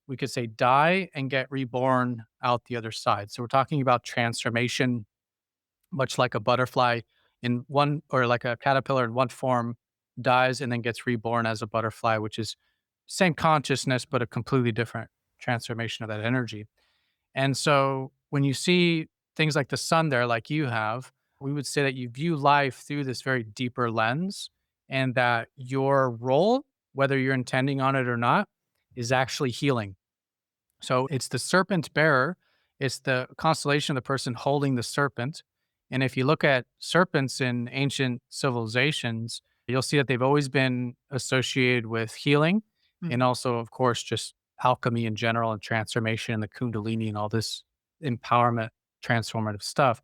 we could say, die and get reborn out the other side. So we're talking about transformation, much like a butterfly in one, or like a caterpillar in one form dies and then gets reborn as a butterfly, which is same consciousness, but a completely different transformation of that energy. And so when you see things like the sun there, like you have, we would say that you view life through this very deeper lens, and that your role, whether you're intending on it or not, is actually healing. So it's the serpent bearer, it's the constellation of the person holding the serpent. And if you look at serpents in ancient civilizations, you'll see that they've always been associated with healing, and Mhm. also, of course, just alchemy in general and transformation and the Kundalini and all this empowerment, transformative stuff.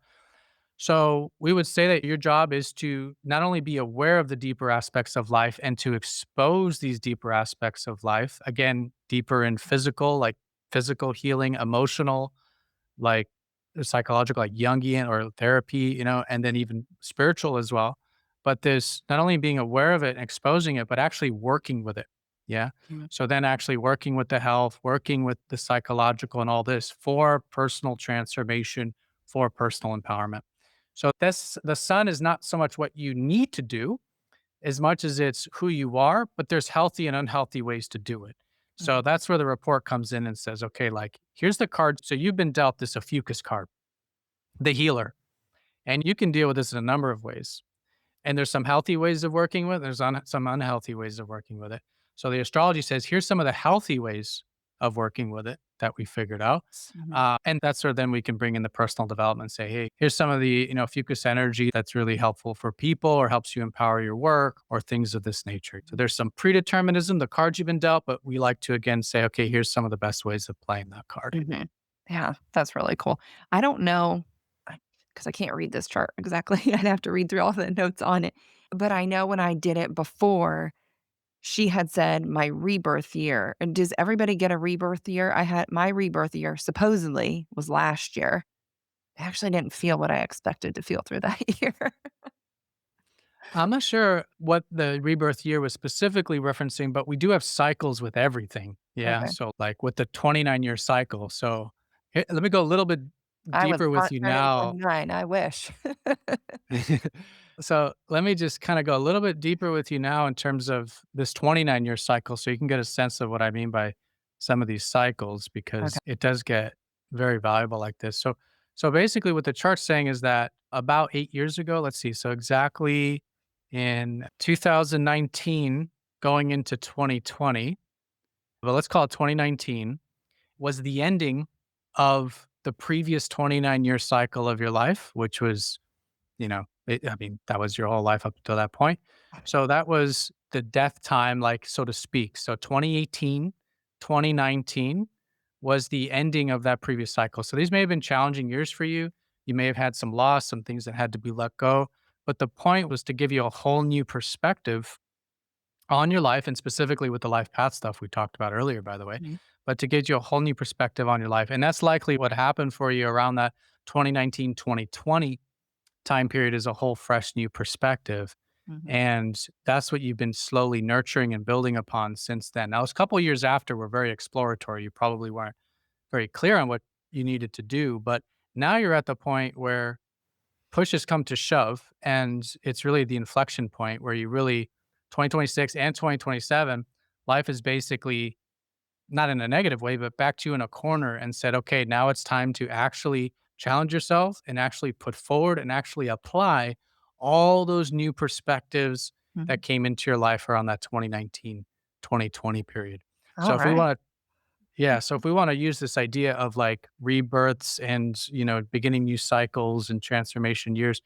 So we would say that your job is to not only be aware of the deeper aspects of life and to expose these deeper aspects of life, again, deeper in physical, like physical healing, emotional, like psychological, like Jungian or therapy, and then even spiritual as well. But this not only being aware of it and exposing it, but actually working with it. Yeah. Mhm. So then actually working with the health, working with the psychological and all this for personal transformation, for personal empowerment. So this, the sun is not so much what you need to do as much as it's who you are, but there's healthy and unhealthy ways to do it. So Mhm. that's where the report comes in and says, okay, like here's the card. So you've been dealt this Ophiuchus card, the healer, and you can deal with this in a number of ways. And there's some healthy ways of working with it. There's some unhealthy ways of working with it. So the astrology says, here's some of the healthy ways of working with it that we figured out. Mhm. And that's where then we can bring in the personal development and say, hey, here's some of the, fucus energy that's really helpful for people or helps you empower your work or things of this nature. So there's some predeterminism, the cards you've been dealt, but we like to again say, okay, here's some of the best ways of playing that card. Mhm. Yeah, that's really cool. I don't know, because I can't read this chart exactly. I'd have to read through all the notes on it. But I know when I did it before, she had said my rebirth year. And does everybody get a rebirth year? I had my rebirth year supposedly was last year. I actually didn't feel what I expected to feel through that year. I'm not sure what the rebirth year was specifically referencing, but we do have cycles with everything. Yeah. Okay. So, like with the 29-year cycle. So, let me go a little bit I was deeper with not you turning now. 29. I wish. So, let me just kind of go a little bit deeper with you now in terms of this 29-year cycle so you can get a sense of what I mean by some of these cycles Okay. because it does get very valuable like this. So basically what the chart's saying is that about 8 years ago, let's see. So exactly in 2019 going into 2020, but let's call it 2019 was the ending of the previous 29-year cycle of your life, which was I mean, that was your whole life up until that point. So that was the death time, like, so to speak. So 2018, 2019 was the ending of that previous cycle. So these may have been challenging years for you. You may have had some loss, some things that had to be let go. But the point was to give you a whole new perspective on your life and specifically with the life path stuff we talked about earlier, by the way, Mhm. but to get you a whole new perspective on your life. And that's likely what happened for you around that 2019, 2020 time period is a whole fresh new perspective. Mhm. And that's what you've been slowly nurturing and building upon since then. Now, it's a couple of years after were very exploratory. You probably weren't very clear on what you needed to do, but now you're at the point where push has come to shove. And it's really the inflection point where you really, 2026 and 2027, life is basically not in a negative way, but backed you in a corner and said, okay, now it's time to actually challenge yourself and actually put forward and actually apply all those new perspectives that Mhm. came into your life around that 2019, 2020 period. So All if we right. want to Yeah, so if we wanna use this idea of, like, rebirths and, beginning new cycles and transformation years,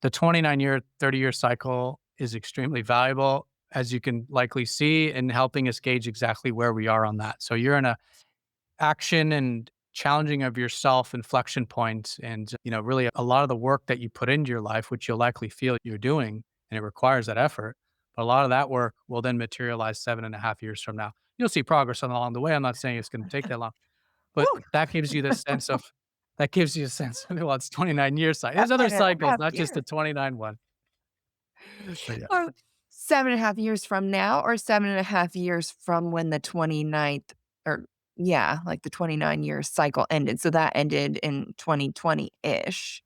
the 29-year, 30-year cycle is extremely valuable, as you can likely see, in helping us gauge exactly where we are on that. So you're in a action and challenging of yourself inflection point, and, really a lot of the work that you put into your life, which you'll likely feel you're doing, and it requires that effort, but a lot of that work will then materialize 7.5 years from now. You'll see progress along the way. I'm not saying it's gonna take that long, but Woo! that gives you a sense of, well, it's 29 years. There's other Seven and a cycles, half not just the years. 29 one. But yeah. Or 7.5 years from now, or 7.5 years from when the 29th, or yeah, like the 29-year cycle ended. So that ended in 2020-ish.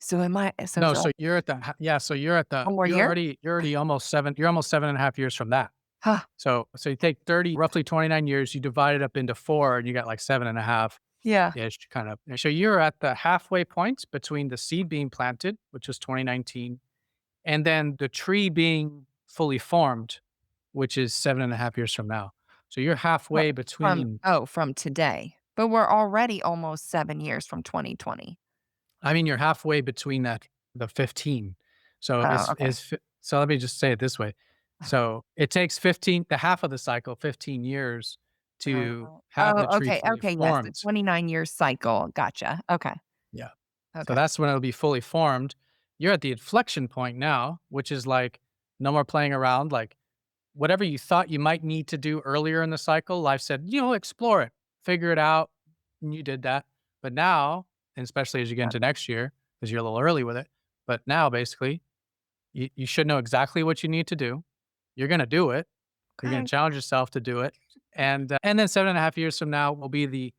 So am I so No, it's so like you're at the ha yeah, so one more year? you're already almost 7.5 years from that. Huh. So you take 30, roughly 29 years, you divide it up into 4, and you got like 7.5 Yeah. ish kind of. So you're at the halfway point between the seed being planted, which was 2019, and then the tree being fully formed, which is 7.5 years from now. So you're Fro halfway from between. oh, from today. But we're already almost 7 years from 2020. I mean, you're halfway between the 15. So Oh, okay. so let me just say it this way. So it takes 15, the half of the cycle, 15 years to have the Oh, tree okay, fully okay, yes, the formed. 29-year cycle. Gotcha. Okay, Yeah. So okay. that's when it'll be fully formed. You're at the inflection point now, which is like no more playing around. Like whatever you thought you might need to do earlier in the cycle, life said, explore it, figure it out. And you did that. But now, and especially as you get Uh, into next year, because you're a little early with it, but now basically, you should know exactly what you need to do. You're going to do it. You're going okay. to challenge yourself to do it. And then 7.5 years from now will be the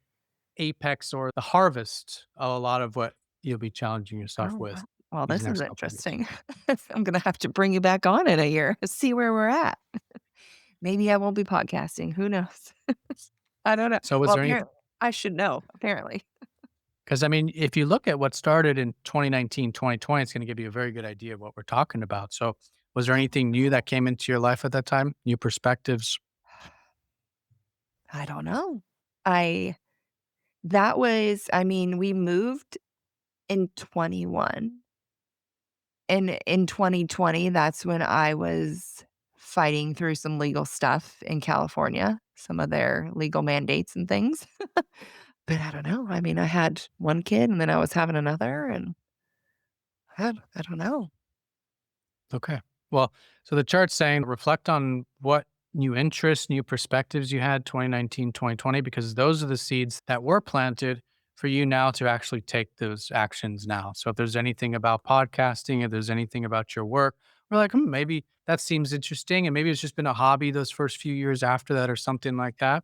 apex or the harvest of a lot of what you'll be challenging yourself Oh, wow. with Well, these this is next couple of years. interesting. I'm gonna have to bring you back on in a year, see where we're at. Maybe I won't be podcasting, who knows? I don't know. So was Well, there anything? apparently I should know, apparently. Because I mean, if you look at what started in 2019, 2020, it's going to give you a very good idea of what we're talking about. So was there anything new that came into your life at that time? New perspectives? I don't know. I that was I mean, we moved in '21, and in 2020, that's when I was fighting through some legal stuff in California, some of their legal mandates and things. But I don't know. I mean, I had one kid and then I was having another, and I don't know. Okay. Well, so the chart's saying reflect on what new interests, new perspectives you had 2019, 2020, because those are the seeds that were planted for you now to actually take those actions now. So if there's anything about podcasting, if there's anything about your work, we're like, maybe that seems interesting. And maybe it's just been a hobby those first few years after that or something like that.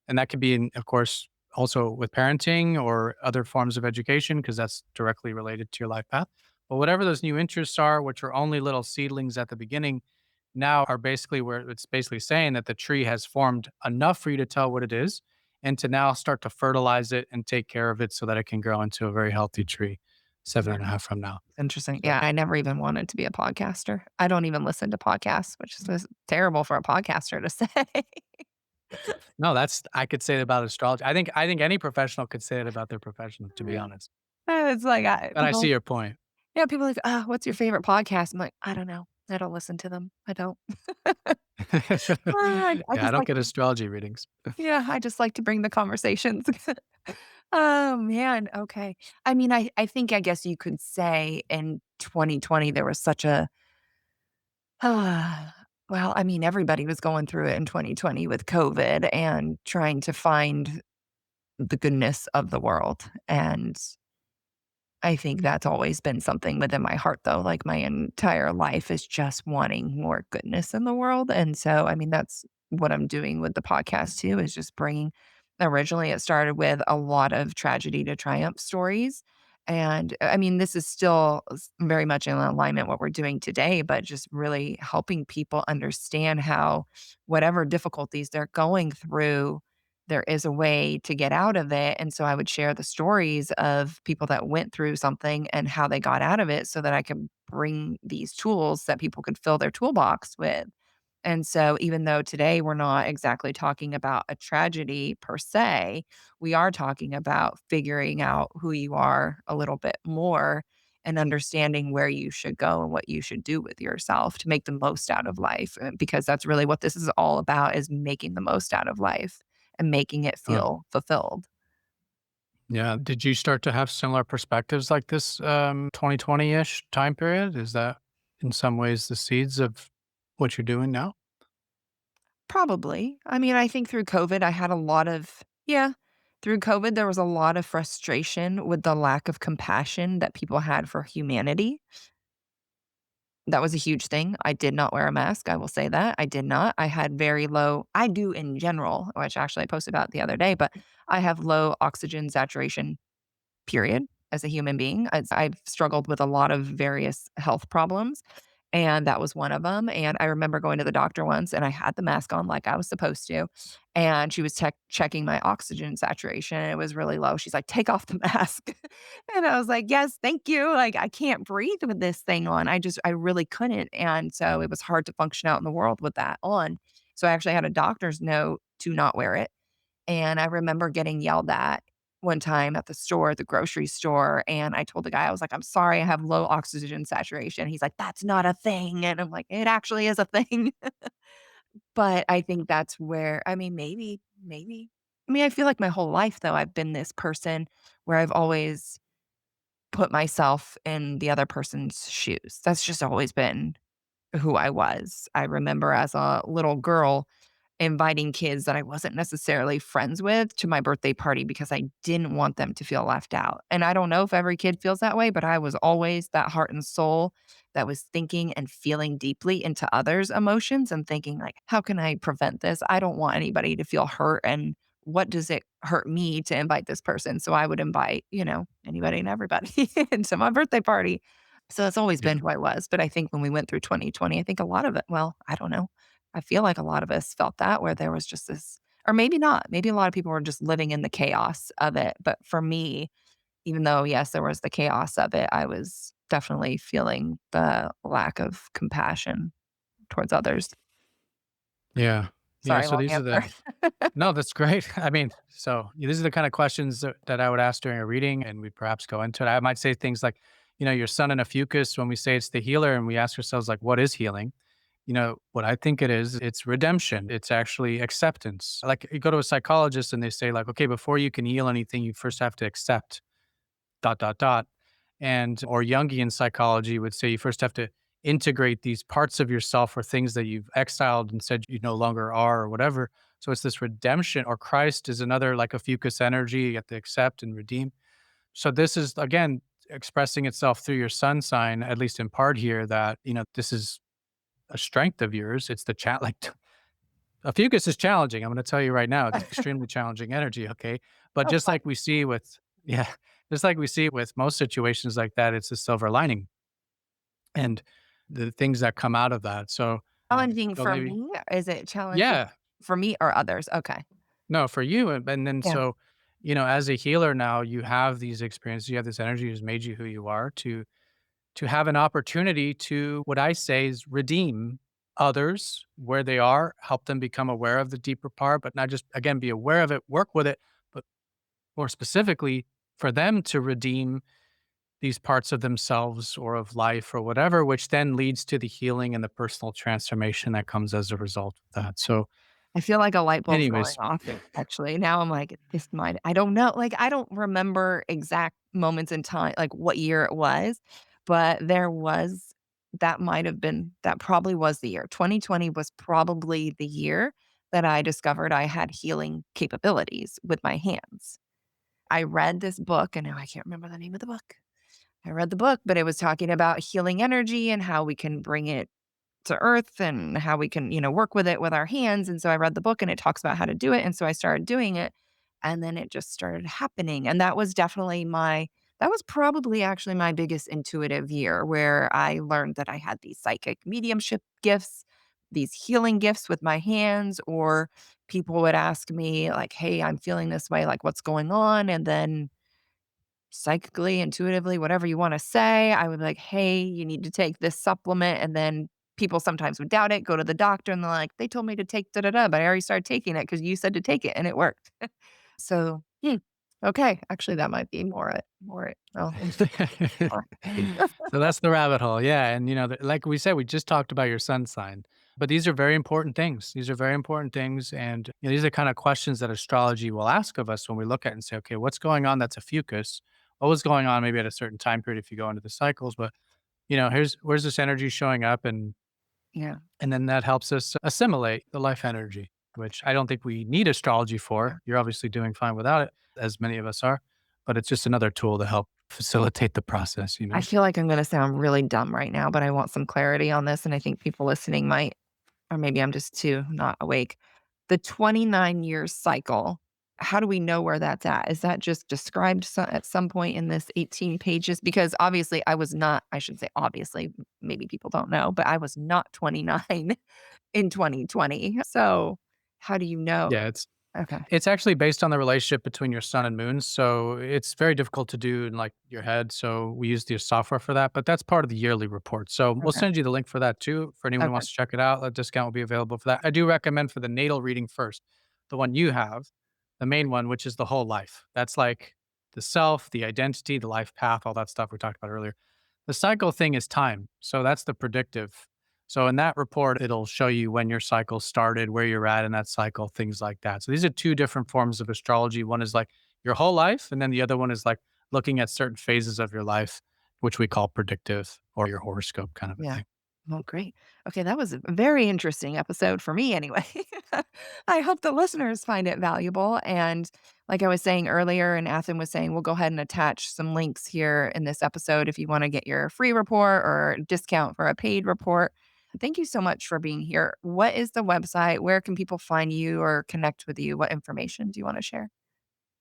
And that could be, of course, also with parenting or other forms of education, because that's directly related to your life path. But whatever those new interests are, which are only little seedlings at the beginning, now are basically where it's basically saying that the tree has formed enough for you to tell what it is and to now start to fertilize it and take care of it so that it can grow into a very healthy tree 7.5 from now. Interesting. So, Yeah, I never even wanted to be a podcaster. I don't even listen to podcasts, which is just terrible for a podcaster to say. no, I could say that about astrology. I think any professional could say it about their profession, to be honest. It's like But I see your point. people are like, "What's your favorite podcast?" I'm like, "I don't know. I don't listen to them. I don't." I Yeah, I just don't like get astrology readings. yeah, I just like to bring the conversations. Oh, man, okay. I mean, I think I guess you could say in 2020 there was such a well, I mean, everybody was going through it in 2020 with COVID and trying to find the goodness of the world, and I think that's always been something within my heart, though. Like, my entire life is just wanting more goodness in the world. And so, I mean, that's what I'm doing with the podcast too, is just bringing, originally, it started with a lot of tragedy to triumph stories. And I mean, this is still very much in alignment what we're doing today, but just really helping people understand how whatever difficulties they're going through, there is a way to get out of it. And so I would share the stories of people that went through something and how they got out of it so that I could bring these tools that people could fill their toolbox with. And so even though today we're not exactly talking about a tragedy per se, we are talking about figuring out who you are a little bit more and understanding where you should go and what you should do with yourself to make the most out of life, because that's really what this is all about, is making the most out of life and making it Uh, feel fulfilled. yeah. Did you start to have similar perspectives like this 2020-ish time period? Is that in some ways the seeds of what you're doing now? Probably. I mean, I think through COVID, I had a lot of, yeah, through COVID, there was a lot of frustration with the lack of compassion that people had for humanity. That was a huge thing. I did not wear a mask. I will say that. I did not. I had very low, I do in general, which actually I posted about the other day, but I have low oxygen saturation, period, as a human being. I've struggled with a lot of various health problems, and that was one of them. And I remember going to the doctor once, and I had the mask on like I was supposed to, and she was checking my oxygen saturation, and it was really low. She's like, "Take off the mask." And I was like, "Yes, thank you." Like, I can't breathe with this thing on. I really couldn't, and so it was hard to function out in the world with that on. So I actually had a doctor's note to not wear it, and I remember getting yelled at one time at the store, at the grocery store, and I told the guy, I was like, "I'm sorry, I have low oxygen saturation." He's like, "That's not a thing." And I'm like, "It actually is a thing." But I think that's where, I mean, maybe. I mean, I feel like my whole life, though, I've been this person where I've always put myself in the other person's shoes. That's just always been who I was. I remember as a little girl inviting kids that I wasn't necessarily friends with to my birthday party because I didn't want them to feel left out. And I don't know if every kid feels that way, but I was always that heart and soul that was thinking and feeling deeply into others' emotions and thinking like, how can I prevent this? I don't want anybody to feel hurt, and what does it hurt me to invite this person? So I would invite, anybody and everybody into my birthday party. So that's always Yeah. been who I was. But I think when we went through 2020, I think a lot of it, well, I don't know. I feel like a lot of us felt that, where there was just this, or maybe not. Maybe a lot of people were just living in the chaos of it. But for me, even though, yes, there was the chaos of it, I was definitely feeling the lack of compassion towards others. Yeah. Yeah. Sorry, So long these are the, answer. no, that's great. I mean, so these are the kind of questions that I would ask during a reading, and we perhaps go into it. I might say things like, your son in Ophiuchus, when we say it's the healer, and we ask ourselves, like, what is healing? What I think it is, it's redemption. It's actually acceptance. Like, you go to a psychologist and they say, like, okay, before you can heal anything, you first have to accept dot, dot, dot. And, or Jungian psychology would say you first have to integrate these parts of yourself or things that you've exiled and said you no longer are or whatever. So it's this redemption, or Christ is another, like a fucus energy. You have to accept and redeem. So this is, again, expressing itself through your sun sign, at least in part here, that, this is a strength of yours. It's the chat, like a fucus is challenging. I'm going to tell you right now, it's extremely challenging energy. Okay. But Oh, just fun. like we see with, yeah, just like we see with most situations like that, it's a silver lining and the things that come out of that. Challenging So for maybe, me? Is it challenging yeah, for me or others? Okay. no, for you. And then, Yeah. so, as a healer now, you have these experiences, you have this energy has made you who you are to have an opportunity to, what I say is, redeem others where they are, help them become aware of the deeper part, but not just, again, be aware of it, work with it, but more specifically for them to redeem these parts of themselves or of life or whatever, which then leads to the healing and the personal transformation that comes as a result of that. So, I feel like a light bulb's going anyways, off, actually. Now I'm like, this might, I don't know. Like, I don't remember exact moments in time, like what year it was, but there was, that probably was the year. 2020 was probably the year that I discovered I had healing capabilities with my hands. I read this book, and now I can't remember the name of the book. I read the book, but it was talking about healing energy and how we can bring it to earth and how we can, work with it with our hands. And so I read the book and it talks about how to do it. And so I started doing it, and then it just started happening. And that was definitely that was probably actually my biggest intuitive year, where I learned that I had these psychic mediumship gifts, these healing gifts with my hands, or people would ask me like, "Hey, I'm feeling this way, like what's going on?" And then psychically, intuitively, whatever you want to say, I would be like, "Hey, you need to take this supplement." And then people sometimes would doubt it, go to the doctor, and they're like, they told me to take da da da, but I already started taking it because you said to take it and it worked. So, okay. Actually, that might be well, So that's the rabbit hole. Yeah. And, like we said, we just talked about your sun sign, but these are very important things. These are very important things. And these are kind of questions that astrology will ask of us when we look at it and say, okay, what's going on? That's Ophiuchus. What was going on maybe at a certain time period if you go into the cycles? But, where's this energy showing up? yeah. And then that helps us assimilate the life energy, which I don't think we need astrology Yeah. for. You're obviously doing fine without it, as many of us are, but it's just another tool to help facilitate the process. I feel like I'm going to sound really dumb right now, but I want some clarity on this. And I think people listening might, or maybe I'm just too not awake. The 29-year cycle, how do we know where that's at? Is that just described at some point in this 18 pages? Because obviously I was not, I should say obviously, maybe people don't know, but I was not 29 in 2020. So how do you know? Yeah, Okay. it's actually based on the relationship between your sun and moon, so it's very difficult to do in, like, your head, so we use the software for that, but that's part of the yearly report, so we'll Okay. send you the link for that too, for anyone who Okay. wants to check it out. A discount will be available for that. I do recommend for the natal reading first, the one you have, the main one, which is the whole life. That's like the self, the identity, the life path, all that stuff we talked about earlier. The cycle thing is time, so that's the predictive. So in that report, it'll show you when your cycle started, where you're at in that cycle, things like that. So these are two different forms of astrology. One is like your whole life, and then the other one is like looking at certain phases of your life, which we call predictive or your horoscope kind of a Yeah. thing. Well, great. Okay, that was a very interesting episode for me anyway. I hope the listeners find it valuable. And like I was saying earlier, and Athen was saying, we'll go ahead and attach some links here in this episode if you want to get your free report or discount for a paid report. Thank you so much for being here. What is the website? Where can people find you or connect with you? What information do you want to share?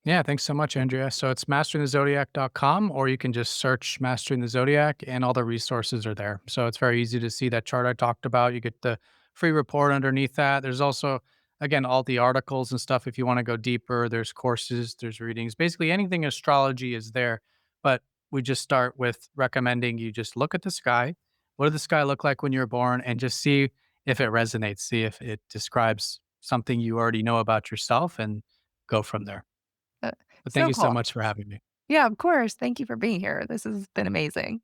Yeah, thanks so much, Andrea. So it's masteringthezodiac.com, or you can just search Mastering the Zodiac and all the resources are there. So it's very easy to see that chart I talked about. You get the free report underneath that. There's also, again, all the articles and stuff if you want to go deeper. There's courses, there's readings. Basically, anything astrology is there. But we just start with recommending you just look at the sky. What did the sky look like when you were born? And just see if it resonates, see if it describes something you already know about yourself and go from there. Uh, But thank so you so cool. much for having me. Yeah, of course. Thank you for being here. This has been amazing.